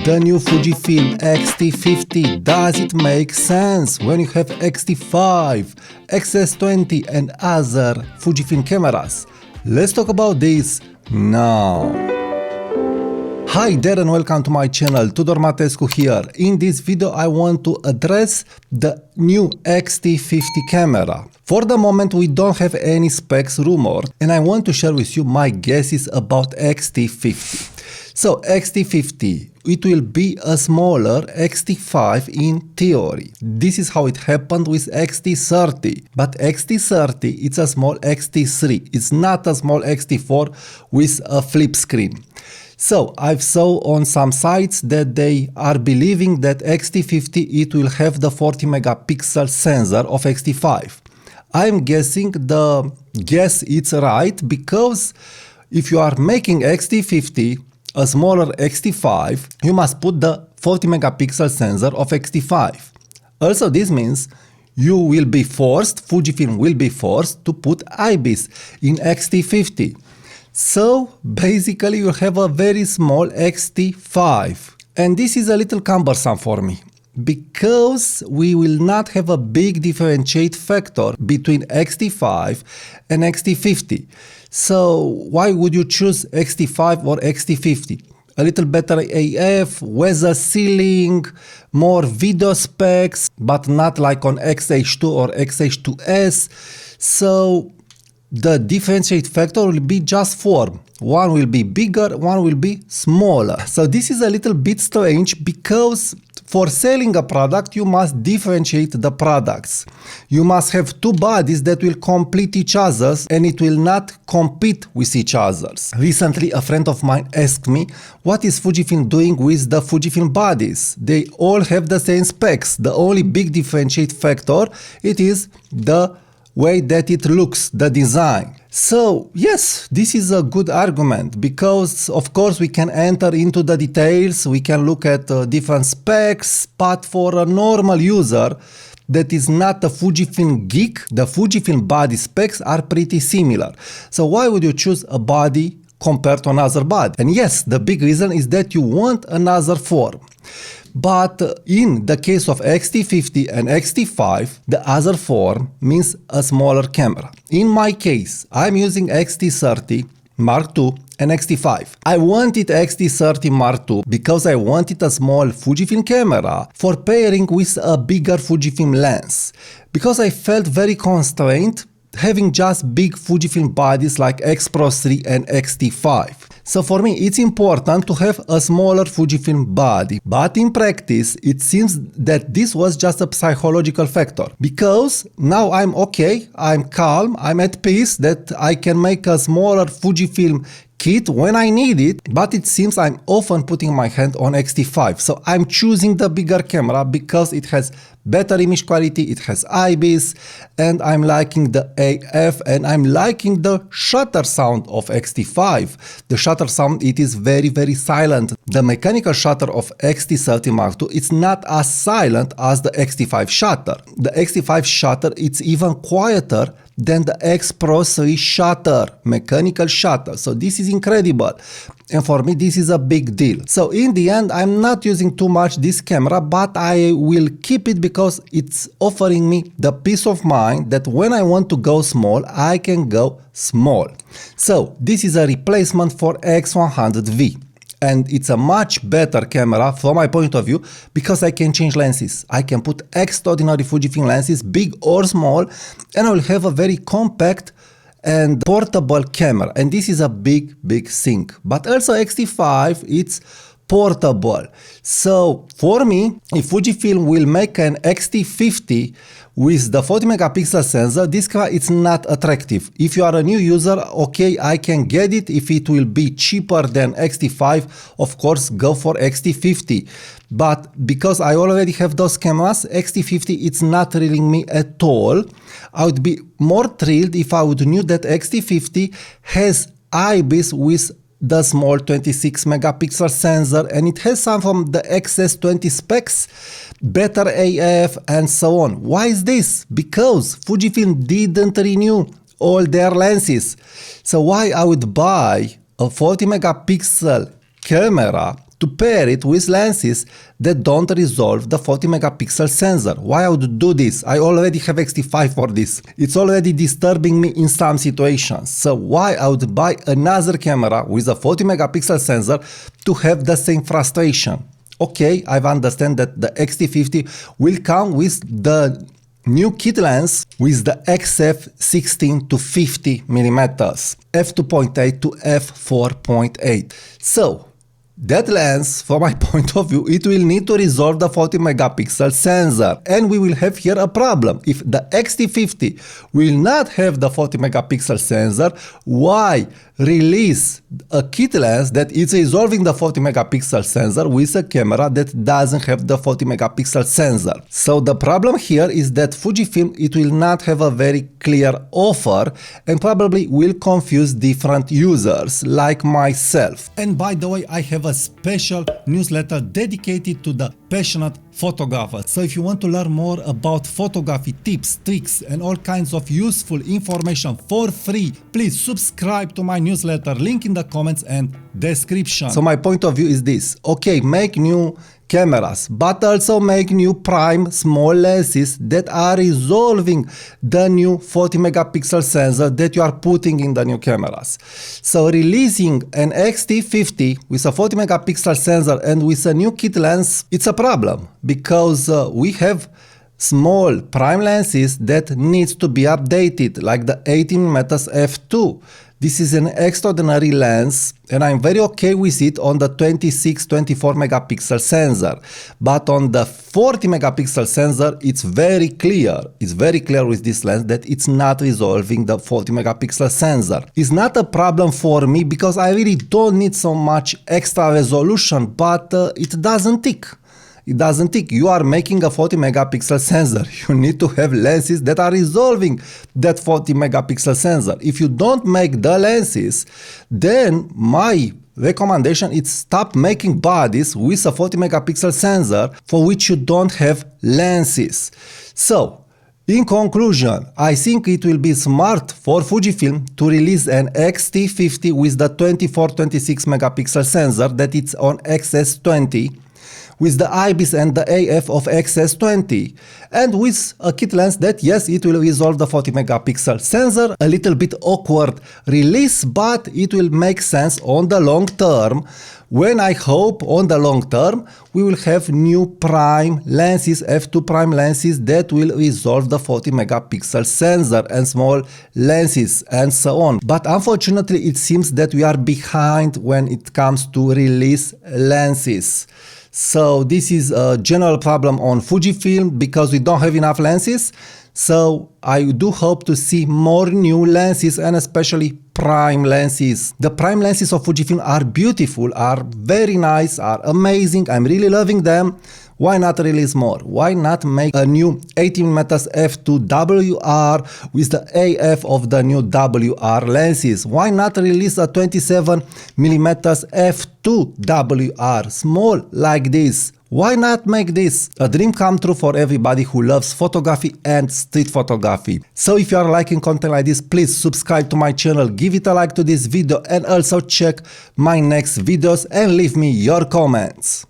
The new Fujifilm X-T50, does it make sense when you have X-T5, XS20 and other Fujifilm cameras? Let's talk about this now. Hi there and welcome to my channel, Tudor Matescu here. In this video I want to address the new X-T50 camera. For the moment we don't have any specs rumored and I want to share with you my guesses about X-T50. So X-T50, it will be a smaller X-T5 in theory. This is how it happened with X-T30. But X-T30, it's a small X-T3. It's not a small X-T4 with a flip screen. So I've saw on some sites that they are believing that X-T50, it will have the 40 megapixel sensor of X-T5. I'm guessing the guess it's right because if you are making X-T50 a smaller X-T5, you must put the 40 megapixel sensor of X-T5. Also, this means you will be forced, Fujifilm will be forced to put IBIS in X-T50. So basically you have a very small X-T5. And this is a little cumbersome for me, because we will not have a big differentiate factor between X-T5 and X-T50. So why would you choose X-T5 or X-T50? A little better AF, weather sealing, more video specs, but not like on X-H2 or X-H2S. So the differentiate factor will be just form. One will be bigger, one will be smaller. So this is a little bit strange because for selling a product, you must differentiate the products. You must have two bodies that will complete each other and it will not compete with each other. Recently, a friend of mine asked me, what is Fujifilm doing with the Fujifilm bodies? They all have the same specs. The only big differentiate factor, it is the way that it looks, the design. So yes, this is a good argument because of course we can enter into the details, we can look at different specs, but for a normal user that is not a Fujifilm geek, the Fujifilm body specs are pretty similar. So why would you choose a body compared to another body? And yes, the big reason is that you want another form. But in the case of X-T50 and X-T5, the other form means a smaller camera. In my case, I'm using X-T30 Mark II and X-T5. I wanted X-T30 Mark II because I wanted a small Fujifilm camera for pairing with a bigger Fujifilm lens. Because I felt very constrained having just big Fujifilm bodies like X Pro 3 and X-T5. So for me, it's important to have a smaller Fujifilm body, but in practice, it seems that this was just a psychological factor, because now I'm okay, I'm calm, I'm at peace that I can make a smaller Fujifilm kit when I need it, but it seems I'm often putting my hand on X-T5. So I'm choosing the bigger camera because it has better image quality, it has IBIS, and I'm liking the AF, and I'm liking the shutter sound of X-T5. The shutter sound, it is very, very silent. The mechanical shutter of X-T30 Mark II, it's not as silent as the X-T5 shutter. The X-T5 shutter, it's even quieter than the X Pro 3 shutter, mechanical shutter. So this is incredible. And for me, this is a big deal. So in the end, I'm not using too much this camera, but I will keep it because it's offering me the peace of mind that when I want to go small, I can go small. So this is a replacement for X100V. And it's a much better camera from my point of view because I can change lenses. I can put extraordinary Fujifilm lenses, big or small, and I will have a very compact and portable camera. And this is a big, big thing. But also X-T5, it's portable. So for me, if Fujifilm will make an X-T50 with the 40 megapixel sensor, this camera is not attractive. If you are a new user, okay, I can get it. If it will be cheaper than X-T5, of course, go for X-T50. But because I already have those cameras, X-T50, it's not thrilling me at all. I would be more thrilled if I would know that X-T50 has IBIS with the small 26 megapixel sensor, and it has some from the XS20 specs, better AF and so on. Why is this? Because Fujifilm didn't renew all their lenses. So why I would buy a 40 megapixel camera to pair it with lenses that don't resolve the 40 megapixel sensor. Why I would do this? I already have X-T5 for this. It's already disturbing me in some situations. So why I would buy another camera with a 40 megapixel sensor to have the same frustration? Okay, I understand that the X-T50 will come with the new kit lens with the XF16 to 50 millimeters, f2.8 to f4.8. So that lens, from my point of view, it will need to resolve the 40 megapixel sensor, and we will have here a problem. If the X-T50 will not have the 40 megapixel sensor, why release a kit lens that is resolving the 40 megapixel sensor with a camera that doesn't have the 40 megapixel sensor? So the problem here is that Fujifilm, it will not have a very clear offer and probably will confuse different users like myself. And by the way, I have a special newsletter dedicated to the passionate photographers. So if you want to learn more about photography tips, tricks, and all kinds of useful information for free, please subscribe to my newsletter, link in the comments and description. So my point of view is this: okay, make new cameras, but also make new prime small lenses that are resolving the new 40 megapixel sensor that you are putting in the new cameras. So releasing an X-T50 with a 40 megapixel sensor and with a new kit lens, it's a problem because we have small prime lenses that needs to be updated, like the 18mm f2. This is an extraordinary lens and I'm very okay with it on the 26-24 megapixel sensor. But on the 40 megapixel sensor, it's very clear. It's very clear with this lens that it's not resolving the 40 megapixel sensor. It's not a problem for me because I really don't need so much extra resolution, but it doesn't tick. It doesn't tick. You are making a 40 megapixel sensor. You need to have lenses that are resolving that 40 megapixel sensor. If you don't make the lenses, then my recommendation is stop making bodies with a 40 megapixel sensor for which you don't have lenses. So, in conclusion, I think it will be smart for Fujifilm to release an X-T50 with the 24-26 megapixel sensor that it's on XS20, with the IBIS and the AF of XS20, and with a kit lens that, yes, it will resolve the 40 megapixel sensor. A little bit awkward release, but it will make sense on the long term, when I hope on the long term we will have new prime lenses, f2 prime lenses that will resolve the 40 megapixel sensor and small lenses and so on. But unfortunately it seems that we are behind when it comes to release lenses. So this is a general problem on Fujifilm because we don't have enough lenses. So I do hope to see more new lenses and especially prime lenses. The prime lenses of Fujifilm are beautiful, are very nice, are amazing. I'm really loving them. Why not release more? Why not make a new 18mm f2 WR with the AF of the new WR lenses? Why not release a 27mm f2 WR, small like this? Why not make this a dream come true for everybody who loves photography and street photography? So if you are liking content like this, please subscribe to my channel, give it a like to this video and also check my next videos and leave me your comments.